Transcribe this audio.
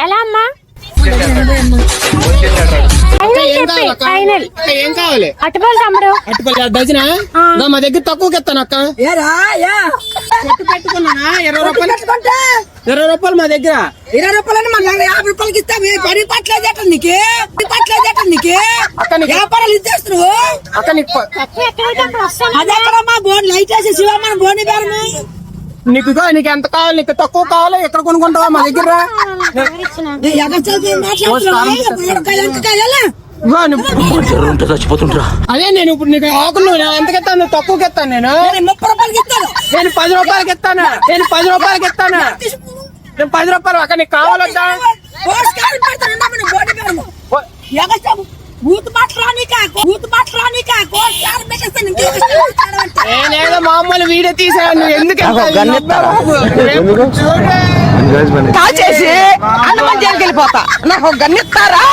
ఎలా అమ్మా? ఏం కావాలి? అటుపల్లి తమ్ముడు. అటుపల్లి డజనా? మా దగ్గర తక్కువకి ఇస్తాను అక్క. పెట్టుకున్నానా 20 రూపాయలు. 20 రూపాయలు మా దగ్గర. 20 రూపాయలు మన 50 రూపాయలకి ఇస్తాం. 10 పట్లేదు నీకు అక్క వ్యాపారాలు ఇచ్చేస్తున్నావు అక్క. నీకు అది ఎక్కడమ్మా బోర్డు లైట్ వేసి శివమ్మ బోర్డు బేరము నీకు ఎంత కావాలి? నీకు తక్కువ కావాలి? ఎక్కడ కొనుక్కుంటావా మా దగ్గర? అదే నేను ఇప్పుడు నీకు ఆకులు ఎంతకెత్తాను? తక్కువకి ఇస్తాను. నేను 30 రూపాయలకి ఇస్తాను. నేను 10 రూపాయలకి ఇస్తాను. నేను 10 రూపాయలు అక్క. నీకు కావాలొద్దా? నేనేదో మామూలు వీడియో తీసాను. ఎందుకు కాల్ చేసి అన్నమని జైలుకి వెళ్ళిపోతా. నాకు గన్నిస్తారా?